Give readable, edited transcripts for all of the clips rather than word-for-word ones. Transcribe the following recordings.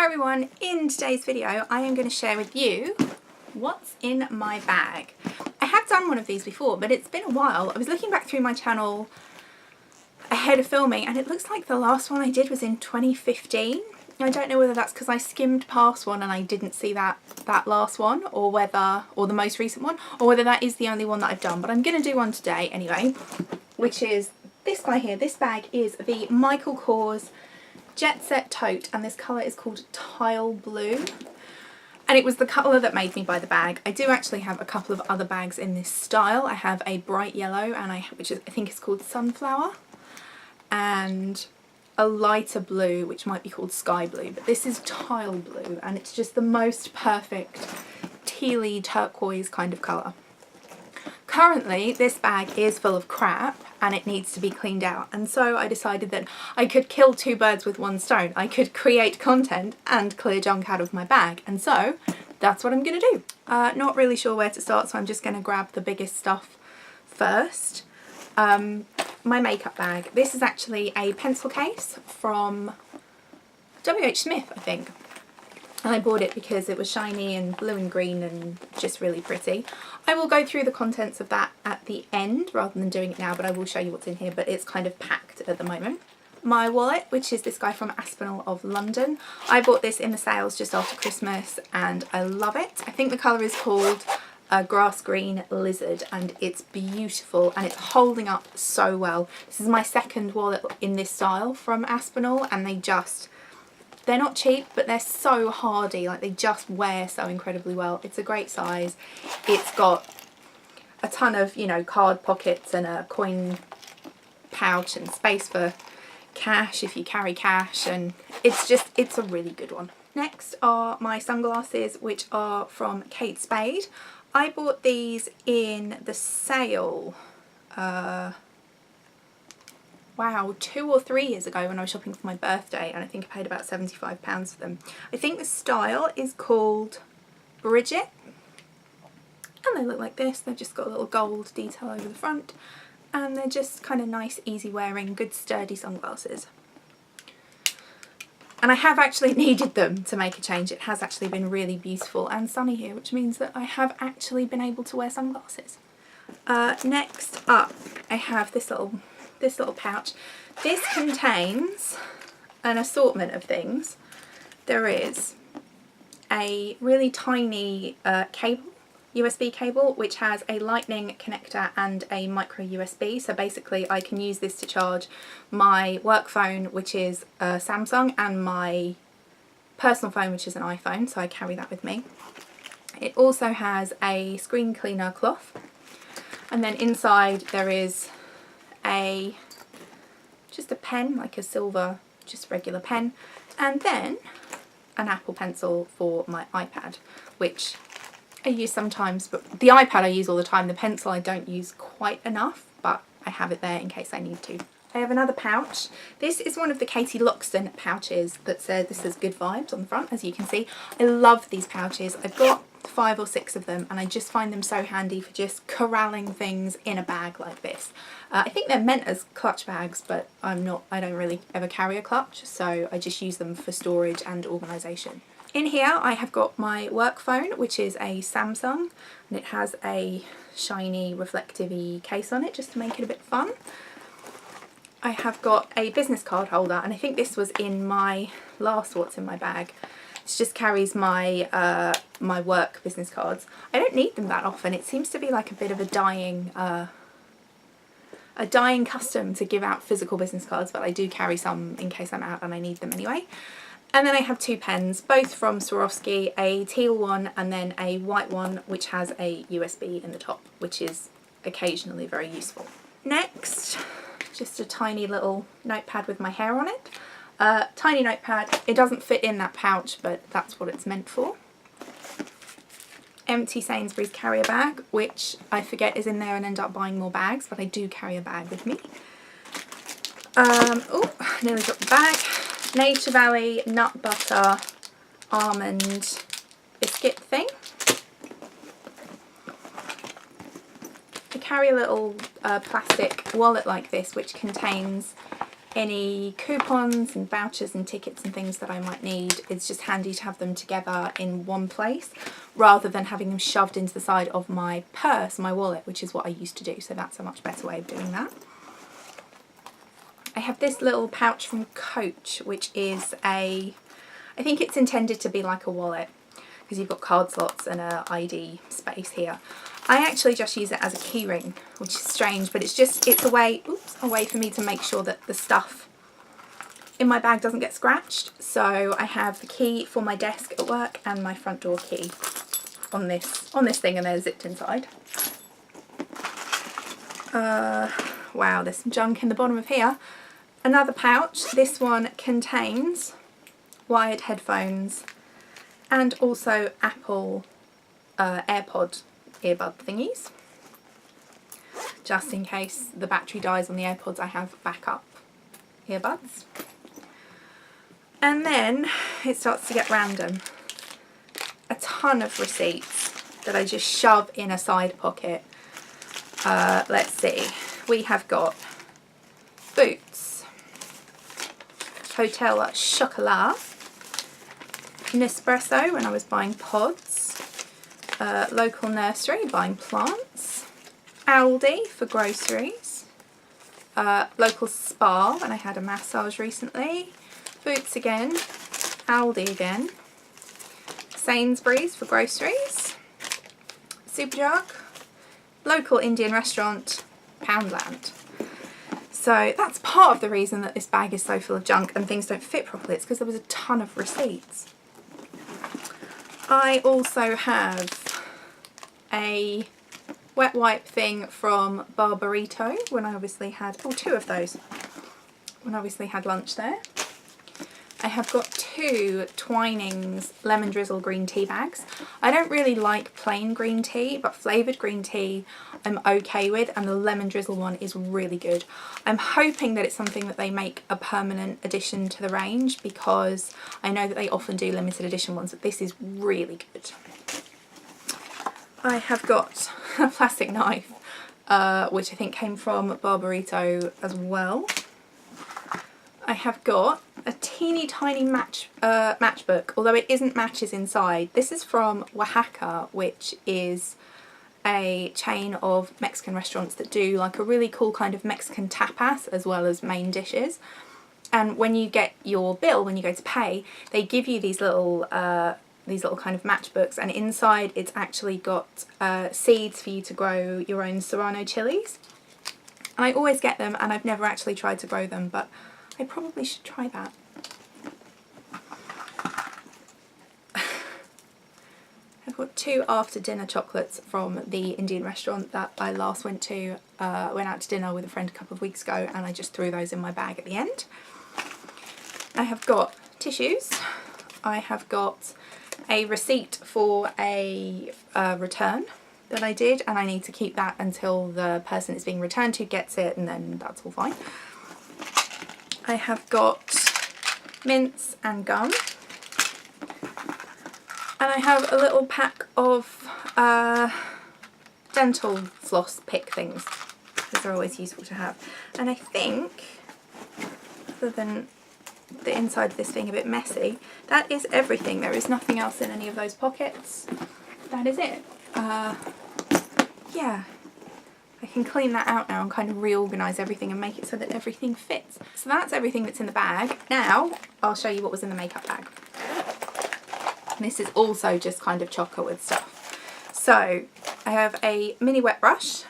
Hi everyone, in today's video I am going to share with you what's in my bag. I have done one of these before, but it's been a while. I was looking back through my channel ahead of filming and it looks like the last one I did was in 2015. I don't know whether that's because I skimmed past one and I didn't see that last one, or the most recent one, or whether that is the only one that I've done, but I'm going to do one today anyway, which is this guy here. This bag is the Michael Kors Jet Set Tote, and this colour is called Tile Blue, and it was the colour that made me buy the bag. I do actually have a couple of other bags in this style. I have a bright yellow, and I think is called Sunflower, and a lighter blue which might be called Sky Blue, but this is Tile Blue, and it's just the most perfect tealy turquoise kind of colour. Currently this bag is full of crap and it needs to be cleaned out, and so I decided that I could kill two birds with one stone. I could create content and clear junk out of my bag, and so that's what I'm going to do. Not really sure where to start, so I'm just going to grab the biggest stuff first. My makeup bag. This is actually a pencil case from W.H. Smith, I think. And I bought it because it was shiny and blue and green and just really pretty. I will go through the contents of that at the end rather than doing it now, but I will show you what's in here, but it's kind of packed at the moment. My wallet, which is this guy from Aspinall of London. I bought this in the sales just after Christmas and I love it. I think the colour is called Grass Green Lizard, and it's beautiful and it's holding up so well. This is my second wallet in this style from Aspinall, and they're not cheap, but they're so hardy. Like, they just wear so incredibly well. It's a great size. It's got a ton of, you know, card pockets and a coin pouch and space for cash if you carry cash, and it's a really good one. Next are my sunglasses, which are from Kate Spade. I bought these in the sale, wow, 2 or 3 years ago when I was shopping for my birthday, and I think I paid about £75 for them. I think the style is called Bridget, and they look like this. They've just got a little gold detail over the front, and they're just kind of nice, easy wearing, good sturdy sunglasses. And I have actually needed them to make a change. It has actually been really beautiful and sunny here, which means that I have actually been able to wear sunglasses. Next up, I have this little pouch. This contains an assortment of things. There is a really tiny USB cable, which has a lightning connector and a micro USB. So basically I can use this to charge my work phone, which is a Samsung, and my personal phone, which is an iPhone, so I carry that with me. It also has a screen cleaner cloth, and then inside there is just a pen, like a silver, just regular pen, and then an Apple Pencil for my iPad, which I use sometimes, but the iPad I use all the time. The pencil I don't use quite enough, but I have it there in case I need to. I have another pouch. This is one of the Katie Loxton pouches that says this is good vibes on the front, as you can see. I love these pouches. I've got 5 or 6 of them, and I just find them so handy for just corralling things in a bag like this. I think they're meant as clutch bags, but I don't really ever carry a clutch, so I just use them for storage and organisation. In here I have got my work phone, which is a Samsung, and it has a shiny reflective-y case on it just to make it a bit fun. I have got a business card holder, and I think this was in my last what's in my bag. It just carries my my work business cards. I don't need them that often. It seems to be like a bit of a dying custom to give out physical business cards, but I do carry some in case I'm out and I need them anyway. And then I have 2 pens, both from Swarovski, a teal one and then a white one, which has a USB in the top, which is occasionally very useful. Next, just a tiny little notepad with my hair on it. Tiny notepad. It doesn't fit in that pouch, but that's what it's meant for. Empty Sainsbury's carrier bag, which I forget is in there and end up buying more bags, but I do carry a bag with me. Oh, nearly dropped the bag. Nature Valley nut butter almond biscuit thing. I carry a little plastic wallet like this, which contains any coupons and vouchers and tickets and things that I might need. It's just handy to have them together in one place rather than having them shoved into the side of my purse, my wallet, which is what I used to do. So that's a much better way of doing that. I have this little pouch from Coach, which is I think it's intended to be like a wallet because you've got card slots and a ID space here. I actually just use it as a key ring, which is strange, but it's a way for me to make sure that the stuff in my bag doesn't get scratched. So I have the key for my desk at work and my front door key on this thing, and they're zipped inside. Wow, there's some junk in the bottom of here. Another pouch. This one contains wired headphones and also Apple AirPod earbud thingies. Just in case the battery dies on the AirPods, I have backup earbuds. And then it starts to get random. A ton of receipts that I just shove in a side pocket. Let's see. We have got Boots, Hotel Chocolat, Nespresso when I was buying pods, local nursery buying plants, Aldi for groceries, local spa when I had a massage recently, Boots again, Aldi again, Sainsbury's for groceries, Superdrug, local Indian restaurant, Poundland. So that's part of the reason that this bag is so full of junk and things don't fit properly. It's because there was a ton of receipts. I also have a wet wipe thing from Barburrito when I obviously had, two of those, when I obviously had lunch there. I have got 2 Twinings lemon drizzle green tea bags. I don't really like plain green tea, but flavoured green tea I'm okay with, and the lemon drizzle one is really good. I'm hoping that it's something that they make a permanent addition to the range, because I know that they often do limited edition ones, but this is really good. I have got a plastic knife, which I think came from Barburrito as well. I have got a teeny tiny matchbook, although it isn't matches inside. This is from Oaxaca, which is a chain of Mexican restaurants that do like a really cool kind of Mexican tapas as well as main dishes. And when you get your bill, when you go to pay, they give you these little kind of matchbooks, and inside it's actually got seeds for you to grow your own serrano chilies. And I always get them, and I've never actually tried to grow them, but I probably should try that. I've got 2 after dinner chocolates from the Indian restaurant that I last went out to dinner with a friend a couple of weeks ago, and I just threw those in my bag at the end. I have got tissues. I have got a receipt for a return that I did, and I need to keep that until the person it's being returned to gets it, and then that's all fine. I have got mints and gum, and I have a little pack of dental floss pick things, because they're always useful to have. And I think, other than the inside of this being a bit messy, that is everything. There is nothing else in any of those pockets. That is it. Yeah. I can clean that out now and kind of reorganise everything and make it so that everything fits. So that's everything that's in the bag. Now I'll show you what was in the makeup bag. And this is also just kind of chocker with stuff. So I have a mini wet brush,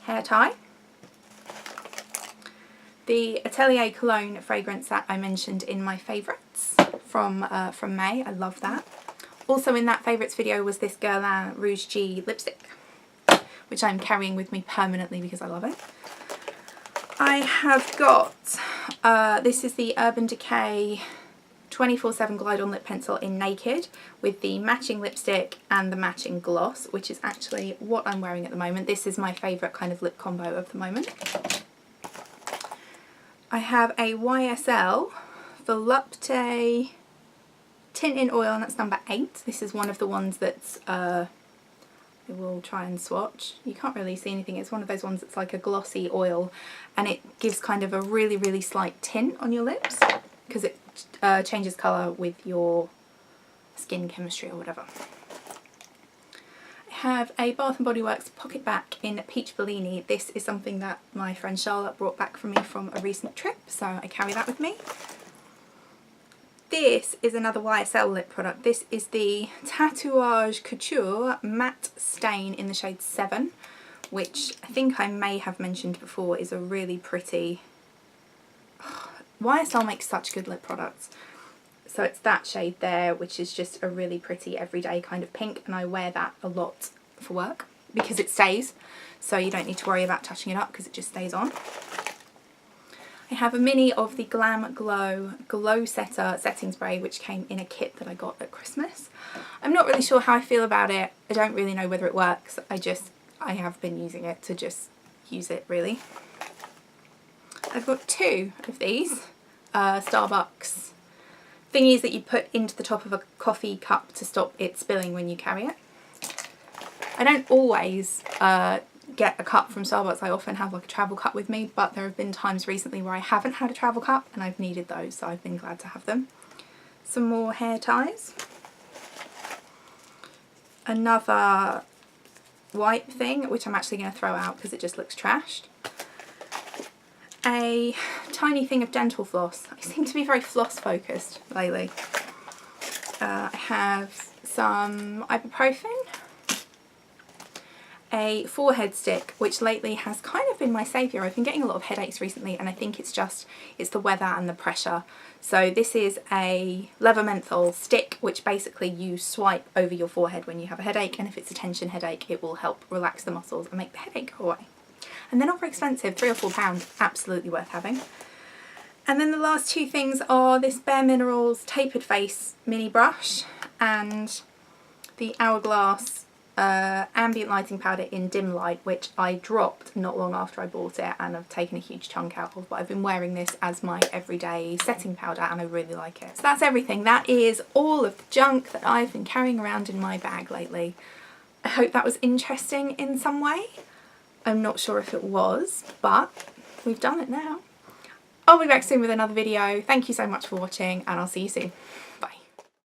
hair tie, the Atelier Cologne fragrance that I mentioned in my favourites from May. I love that. Also in that favourites video was this Guerlain Rouge G lipstick, which I'm carrying with me permanently because I love it. I have got, this is the Urban Decay 24/7 Glide On Lip Pencil in Naked with the matching lipstick and the matching gloss, which is actually what I'm wearing at the moment. This is my favourite kind of lip combo of the moment. I have a YSL Volupte Tint in Oil, and that's number 8. This is one of the ones that's I will try and swatch. You can't really see anything. It's one of those ones that's like a glossy oil, and it gives kind of a really, really slight tint on your lips because it changes colour with your skin chemistry or whatever. I have a Bath & Body Works Pocket Back in Peach Bellini. This is something that my friend Charlotte brought back for me from a recent trip, so I carry that with me. This is another YSL lip product. This is the Tatouage Couture Matte Stain in the shade 7, which I think I may have mentioned before is a really pretty... YSL makes such good lip products. So it's that shade there, which is just a really pretty everyday kind of pink, and I wear that a lot for work because it stays, so you don't need to worry about touching it up because it just stays on. I have a mini of the Glam Glow Glow Setter setting spray, which came in a kit that I got at Christmas. I'm not really sure how I feel about it. I don't really know whether it works. I have been using it to just use it really. I've got 2 of these Starbucks thingies that you put into the top of a coffee cup to stop it spilling when you carry it. I don't always get a cup from Starbucks. I often have like a travel cup with me, but there have been times recently where I haven't had a travel cup and I've needed those, so I've been glad to have them. Some more hair ties. Another wipe thing, which I'm actually going to throw out because it just looks trashed. A tiny thing of dental floss. I seem to be very floss focused lately. I have some ibuprofen. A forehead stick, which lately has kind of been my saviour. I've been getting a lot of headaches recently, and I think it's the weather and the pressure. So this is a leather menthol stick, which basically you swipe over your forehead when you have a headache, and if it's a tension headache, it will help relax the muscles and make the headache go away. And they're not very expensive, £3 or £4, absolutely worth having. And then the last 2 things are this Bare Minerals Tapered Face mini brush and the Hourglass ambient lighting powder in dim light, which I dropped not long after I bought it and I've taken a huge chunk out of, but I've been wearing this as my everyday setting powder and I really like it. So that's everything. That is all of the junk that I've been carrying around in my bag lately. I hope that was interesting in some way. I'm not sure if it was, but we've done it now. I'll be back soon with another video. Thank you so much for watching and I'll see you soon. Bye.